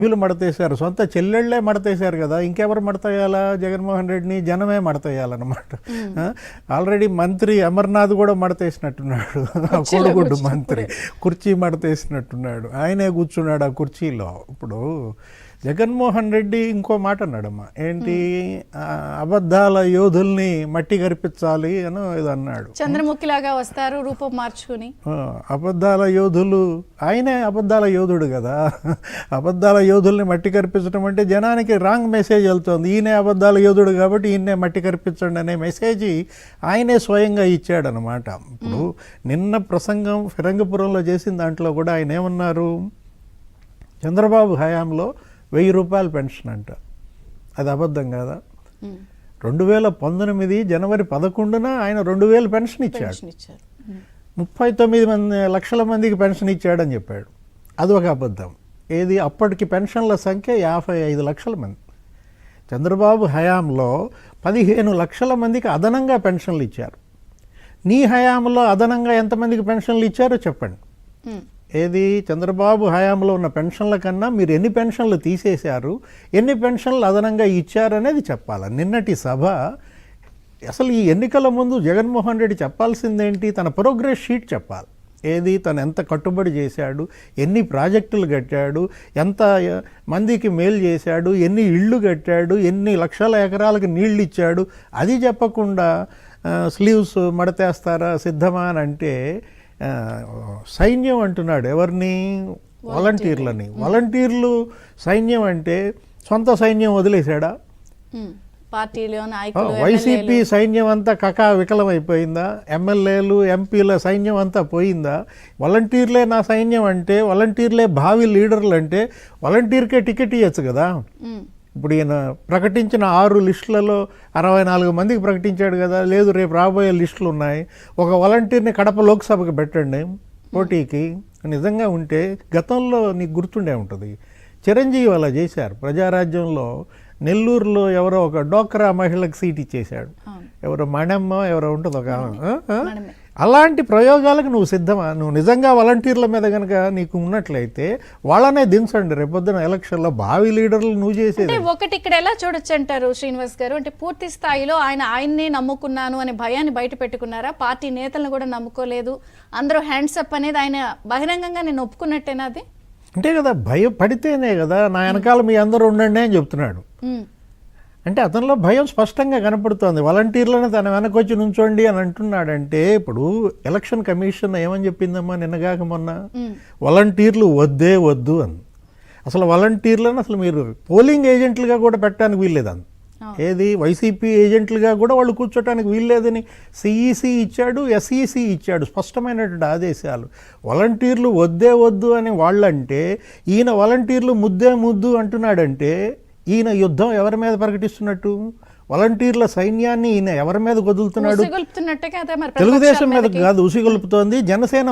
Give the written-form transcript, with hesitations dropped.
వీళ్ళు మడతేశారు, సొంత చెల్లెళ్లే మడతేశారు కదా, ఇంకెవరు మడతేయాలా? జగన్మోహన్ రెడ్డిని జనమే మడతేయాలన్నమాట. ఆల్రెడీ మంత్రి అమర్నాథ్ కూడా మడతేసినట్టున్నాడు, కోడిగుడ్డు మంత్రి కుర్చీ మడతేసినట్టున్నాడు, ఆయనే కూర్చున్నాడు ఆ కుర్చీలో. ఇప్పుడు జగన్మోహన్ రెడ్డి ఇంకో మాట అన్నాడమ్మా, ఏంటి అబద్ధాల యోధుల్ని మట్టి కరిపించాలి అని ఇది అన్నాడు. చంద్రముఖిలాగా వస్తారు రూపం మార్చుకుని. అబద్ధాల యోధులు, ఆయనే అబద్ధాల యోధుడు కదా. అబద్ధాల యోధుల్ని మట్టి కరిపించడం అంటే జనానికి రాంగ్ మెసేజ్ వెళ్తుంది. ఈయనే అబద్ధాల యోధుడు కాబట్టి ఈయనే మట్టి కరిపించండి అనే మెసేజ్ ఆయనే స్వయంగా ఇచ్చాడనమాట. ఇప్పుడు నిన్న ప్రసంగం ఫిరంగపురంలో చేసిన దాంట్లో కూడా ఆయన ఏమన్నారు, చంద్రబాబు హయాంలో 1000 రూపాయల పెన్షన్ అంట. అది అబద్ధం కదా. 2019 జనవరి 11న ఆయన 2000 పెన్షన్ ఇచ్చాడు. 39 లక్షల మందికి పెన్షన్ ఇచ్చాడని చెప్పాడు. అది ఒక అబద్ధం. ఏది, అప్పటికి పెన్షన్ల సంఖ్య 55 లక్షల మంది. చంద్రబాబు హయాంలో 15 లక్షల మందికి అదనంగా పెన్షన్లు ఇచ్చారు. నీ హయాంలో అదనంగా ఎంతమందికి పెన్షన్లు ఇచ్చారో చెప్పండి. ఏది, చంద్రబాబు హయాంలో ఉన్న పెన్షన్ల కన్నా మీరు ఎన్ని పెన్షన్లు తీసేశారు, ఎన్ని పెన్షన్లు అదనంగా ఇచ్చారనేది చెప్పాలి. నిన్నటి సభ అసలు ఈ ఎన్నికల ముందు జగన్మోహన్ రెడ్డి చెప్పాల్సిందేంటి, తన ప్రోగ్రెస్ షీట్ చెప్పాలి. ఏది, తను ఎంత కట్టుబడి చేశాడు, ఎన్ని ప్రాజెక్టులు కట్టాడు, ఎంత మందికి మేలు చేశాడు, ఎన్ని ఇళ్ళు కట్టాడు, ఎన్ని లక్షల ఎకరాలకు నీళ్ళు ఇచ్చాడు, అది చెప్పకుండా స్లీవ్స్ మడతేస్తారా సిద్ధమా అని అంటే, సైన్యం అంటున్నాడు ఎవరిని, వాలంటీర్లని. వాలంటీర్లు సైన్యం అంటే సొంత సైన్యం వదిలేశాడా? వైసీపీ సైన్యం అంతా కకా వికలమైపోయిందా? ఎమ్మెల్యేలు ఎంపీల సైన్యం అంతా పోయిందా? వాలంటీర్లే నా సైన్యం అంటే, వాలంటీర్లే భావి లీడర్లు అంటే వాలంటీర్కే టికెట్ ఇవ్వచ్చు కదా. ఇప్పుడు ఈయన ప్రకటించిన 6 లిస్టులలో 64 మందికి ప్రకటించాడు కదా. లేదు, రేపు రాబోయే లిస్టులు ఉన్నాయి. ఒక వాలంటీర్ని కడప లోక్సభకు పెట్టండి పోటీకి. నిజంగా ఉంటే గతంలో నీకు గుర్తుండే ఉంటుంది, చిరంజీవి అలా చేశారు. ప్రజారాజ్యంలో నెల్లూరులో ఎవరో ఒక డోక్రా మహిళకు సీట్ ఇచ్చేశాడు. ఎవరో మణమ్మ ఎవరో ఉంటుంది ఒక. అలాంటి ప్రయోగాలకు నువ్వు సిద్ధమా? నువ్వు నిజంగా వాలంటీర్ల మీద కనుక నీకు ఉన్నట్లయితే వాళ్ళనే దించండి రేపొద్దున ఎలక్షన్లో. భావి లీడర్లు నువ్వు చేసేది ఒకటి. ఇక్కడ ఎలా చూడొచ్చు అంటారు శ్రీనివాస్ గారు, అంటే పూర్తి స్థాయిలో ఆయన్నే నమ్ముకున్నాను అనే భయాన్ని బయట పెట్టుకున్నారా? పార్టీ నేతలను కూడా నమ్ముకోలేదు, అందరూ హ్యాండ్స్ అప్ అనేది ఆయన బహిరంగంగా నేను ఒప్పుకున్నట్టేనా? అది అంటే కదా, భయపడితేనే కదా నా వెనకాల మీ అందరూ ఉండండి అని చెప్తున్నాడు. అంటే అతనిలో భయం స్పష్టంగా కనపడుతోంది. వాలంటీర్లను తన వెనకొచ్చి నుంచోండి అని అంటున్నాడంటే, ఇప్పుడు ఎలక్షన్ కమిషన్ ఏమని చెప్పిందమ్మా నిన్నగాక మొన్న, వాలంటీర్లు వద్దే వద్దు అని. అసలు వాలంటీర్లను అసలు మీరు పోలింగ్ ఏజెంట్లుగా కూడా పెట్టడానికి వీల్లేదని. ఏది, వైసీపీ ఏజెంట్లుగా కూడా వాళ్ళు కూర్చోటానికి వీల్లేదని సిఈసి ఇచ్చాడు, ఎస్ఈసి ఇచ్చాడు స్పష్టమైనటువంటి ఆదేశాలు. వాలంటీర్లు వద్దే వద్దు అని వాళ్ళంటే, ఈయన వాలంటీర్లు ముద్దే ముద్దు అంటున్నాడంటే ఈయన యుద్ధం ఎవరి మీద ప్రకటిస్తున్నట్టు? వాలంటీర్ల సైన్యాన్ని ఈయన ఎవరి మీద వదులుతున్నాడు? తెలుగుదేశం మీద కాదు ఉసిగొల్పుతోంది, జనసేన